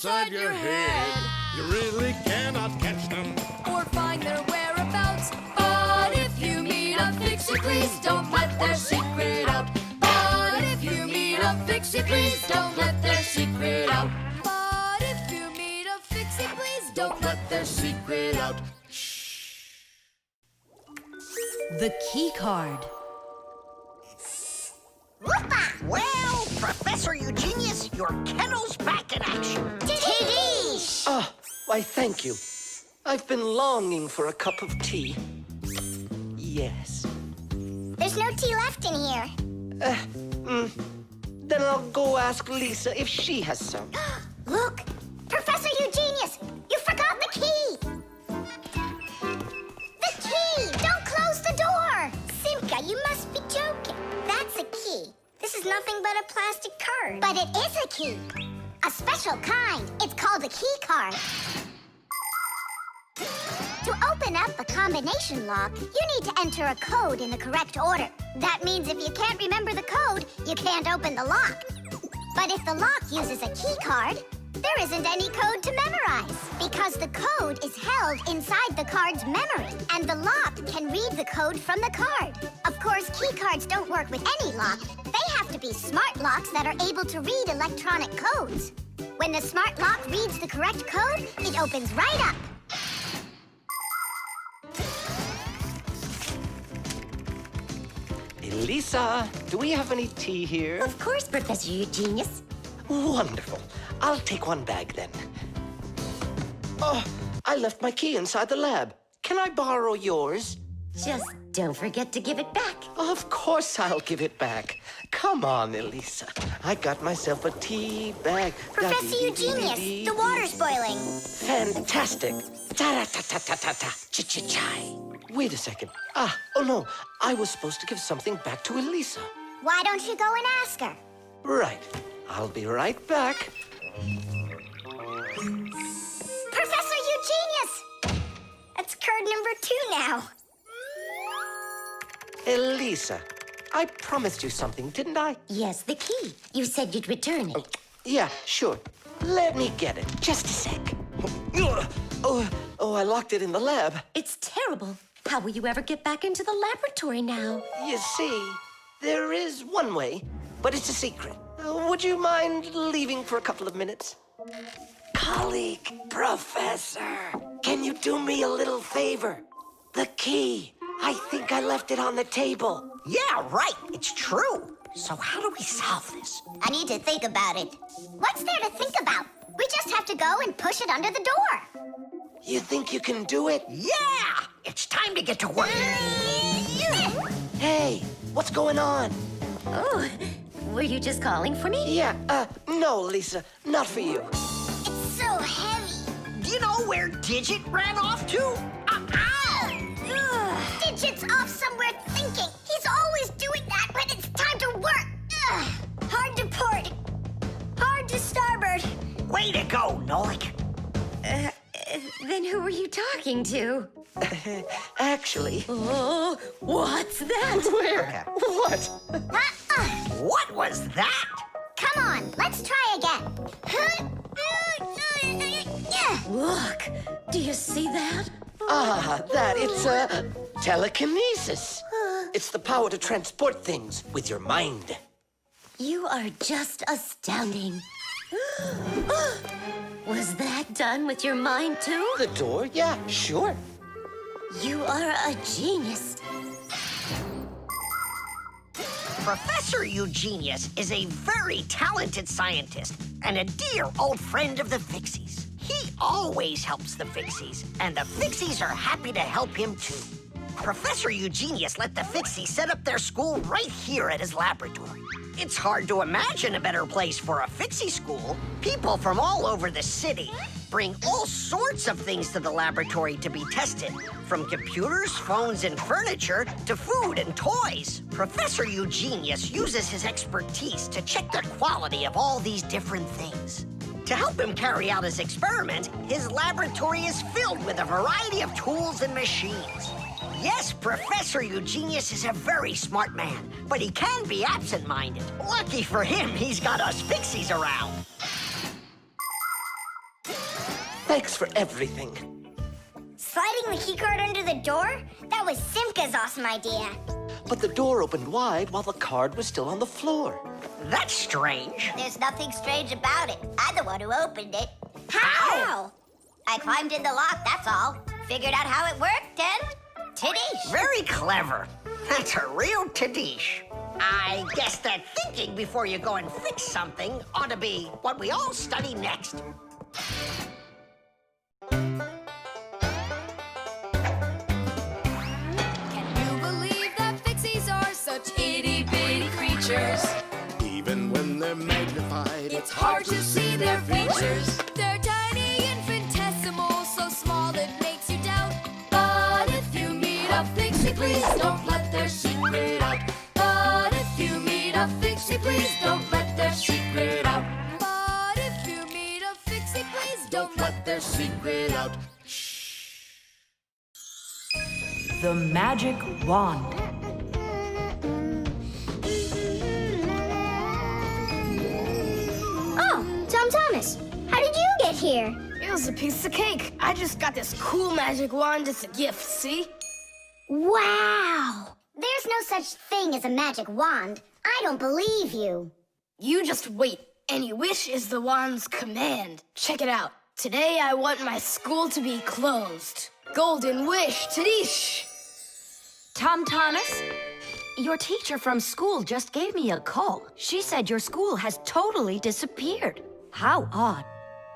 inside your head. You really cannot catch them or find their whereabouts. But if you meet a Fixie, please don't let their secret out. But if you meet a Fixie, please don't let their secret out. But if you meet a Fixie, please don't let their secret out. The key card. Whoopa! Well, Professor Eugenius, your kennel's back in action. Tiddish! Ah, why, thank you. I've been longing for a cup of tea. Yes. There's no tea left in here. Then I'll go ask Lisa if she has some. Look! Professor Eugenius, you forgot the key! The key! Don't close the door! Simka, you must be joking. That's a key. This is nothing but a plastic card. But it is a key. A special kind. It's called a key card. To open up a combination lock, you need to enter a code in the correct order. That means if you can't remember the code, you can't open the lock. But if the lock uses a key card, there isn't any code to memorize because the code is held inside the card's memory, and the lock can read the code from the card. Of course, key cards don't work with any lock. They have to be smart locks that are able to read electronic codes. When the smart lock reads the correct code, it opens right up. Lisa, do we have any tea here? Of course, Professor Eugenius. Wonderful. I'll take one bag then. Oh, I left my key inside the lab. Can I borrow yours? Just don't forget to give it back. Of course I'll give it back. Come on, Elisa. I got myself a tea bag. Professor Eugenius, the water's boiling. Fantastic. Ta-ra-ta-ta-ta-ta-ta. Ch-ch-chai. Wait a second. Oh no. I was supposed to give something back to Elisa. Why don't you go and ask her? Right. I'll be right back. Professor Eugenius! That's card number 2 now. Elisa, I promised you something, didn't I? Yes, the key. You said you'd return it. Yeah, sure. Let me get it. Just a sec. Oh, I locked it in the lab. It's terrible. How will you ever get back into the laboratory now? You see, there is one way, but it's a secret. Would you mind leaving for a couple of minutes? Colleague, Professor, can you do me a little favor? The key. I think I left it on the table. Yeah, right. It's true. So how do we solve this? I need to think about it. What's there to think about? We just have to go and push it under the door. You think you can do it? Yeah! It's time to get to work. Hey, what's going on? Oh, were you just calling for me? Yeah, no, Lisa, not for you. It's so heavy. Do you know where Digit ran off to? Ow! Digit's off somewhere thinking. He's always doing that when it's time to work. Hard to port. Hard to starboard. Way to go, Nolik. Then who were you talking to? Actually... Oh, what's that? Where? What? What was that? Come on, let's try again. Look, do you see that? It's telekinesis. It's the power to transport things with your mind. You are just astounding. Was that done with your mind, too? The door? Yeah, sure. You are a genius. Professor Eugenius is a very talented scientist and a dear old friend of the Fixies. He always helps the Fixies, and the Fixies are happy to help him too. Professor Eugenius let the Fixies set up their school right here at his laboratory. It's hard to imagine a better place for a Fixie school. People from all over the city bring all sorts of things to the laboratory to be tested, from computers, phones, and furniture to food and toys. Professor Eugenius uses his expertise to check the quality of all these different things. To help him carry out his experiment, his laboratory is filled with a variety of tools and machines. Yes, Professor Eugenius is a very smart man, but he can be absent-minded. Lucky for him, he's got us Fixies around. Thanks for everything. Sliding the keycard under the door? That was Simka's awesome idea. But the door opened wide while the card was still on the floor. That's strange. There's nothing strange about it. I'm the one who opened it. How? I climbed in the lock, that's all. Figured out how it worked, and Tadish. Very clever. That's a real Tadish. I guess that thinking before you go and fix something ought to be what we all study next. Can you believe that Fixies are such itty-bitty creatures? Even when they're magnified, It's hard to see their features. They're tiny, infinitesimal, so small it makes you doubt. But if you meet a Fixie, please don't let their secret out. But if you meet a Fixie, please don't let their secret out. But if you meet a Fixie, please don't let their secret out. The magic wand. Oh, Tom Thomas, how did you get here? It was a piece of cake. I just got this cool magic wand as a gift, see? Wow! There's no such thing as a magic wand. I don't believe you. You just wait. Any wish is the wand's command. Check it out. Today I want my school to be closed. Golden wish, Tadish! Tom Thomas, your teacher from school just gave me a call. She said your school has totally disappeared. How odd.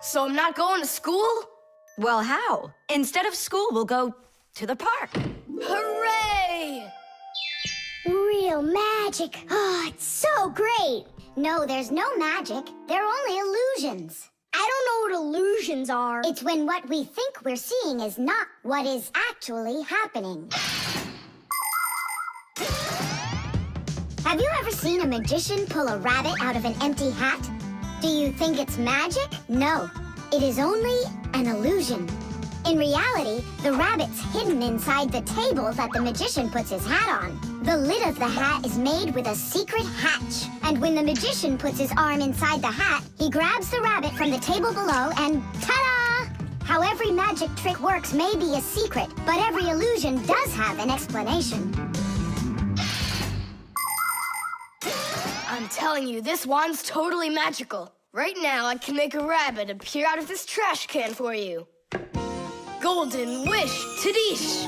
So I'm not going to school? Well, how? Instead of school, we'll go to the park. Hooray! Real magic. Oh, it's so great. No, there's no magic. They're only illusions. I don't know what illusions are. It's when what we think we're seeing is not what is actually happening. Have you ever seen a magician pull a rabbit out of an empty hat? Do you think it's magic? No, it is only an illusion. In reality, the rabbit's hidden inside the table that the magician puts his hat on. The lid of the hat is made with a secret hatch. And when the magician puts his arm inside the hat, he grabs the rabbit from the table below and ta-da! How every magic trick works may be a secret, but every illusion does have an explanation. I'm telling you, this wand's totally magical. Right now, I can make a rabbit appear out of this trash can for you. Golden wish, Tadish!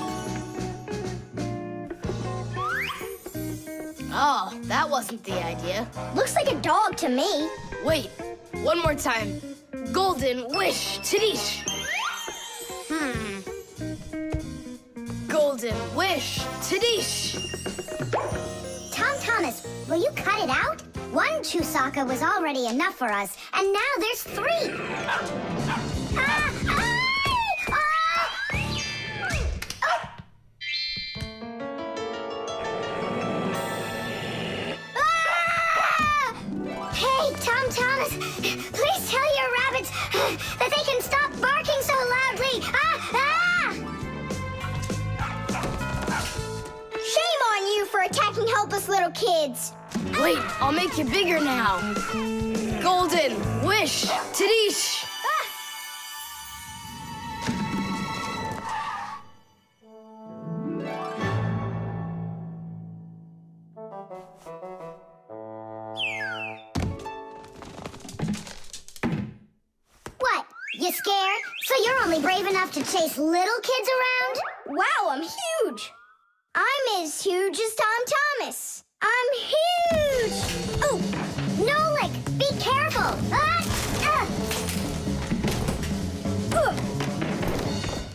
Oh, that wasn't the idea. Looks like a dog to me. Wait, one more time. Golden wish, Tadish! Golden wish, Tadish! Tom Thomas, will you cut it out? One Chusaka was already enough for us, and now there's 3. Hey, Tom Thomas, please tell your rabbits that they can stop barking so loudly. Shame on you for attacking helpless little kids. Wait, I'll make you bigger now. Golden wish, Tadish! What? You scared? So you're only brave enough to chase little kids around? Wow, I'm huge. I'm as huge as Tom Thomas. I'm huge! Oh, Nolik, be careful!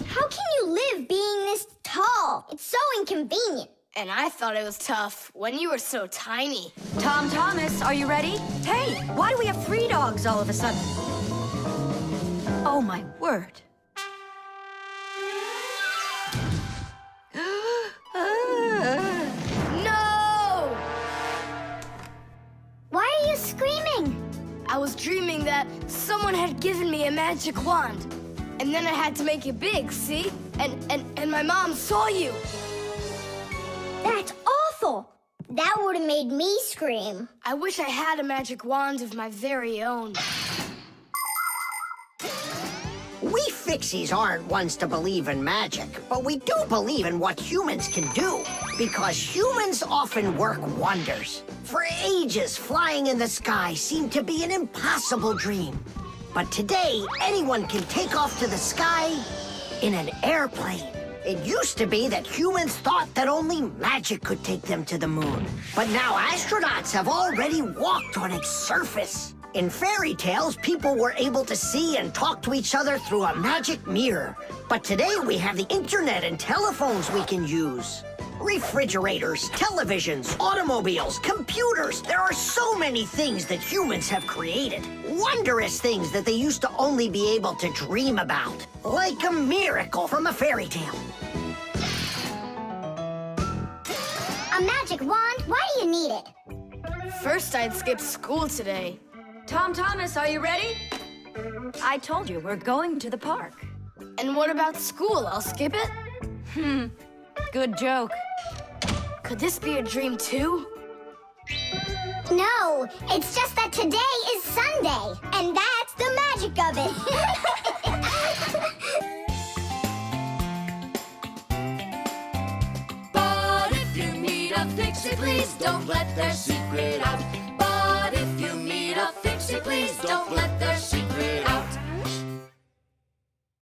How can you live being this tall? It's so inconvenient. And I thought it was tough when you were so tiny. Tom Thomas, are you ready? Hey, why do we have 3 dogs all of a sudden? Oh, my word. No! Why are you screaming? I was dreaming that someone had given me a magic wand. And then I had to make it big, see? And my mom saw you. That's awful. That would have made me scream. I wish I had a magic wand of my very own. We Fixies aren't ones to believe in magic, but we do believe in what humans can do, because humans often work wonders. For ages, flying in the sky seemed to be an impossible dream. But today, anyone can take off to the sky in an airplane. It used to be that humans thought that only magic could take them to the moon. But now astronauts have already walked on its surface. In fairy tales, people were able to see and talk to each other through a magic mirror. But today we have the internet and telephones we can use. Refrigerators, televisions, automobiles, computers. There are so many things that humans have created. Wondrous things that they used to only be able to dream about. Like a miracle from a fairy tale. A magic wand? Why do you need it? First, I'd skip school today. Tom Thomas, are you ready? I told you, we're going to the park. And what about school? I'll skip it? Good joke. Could this be a dream too? No, it's just that today is Sunday, and that's the magic of it. But if you meet a Fixie, please don't let their secret out. But if you meet a Fixie, please don't let their secret out.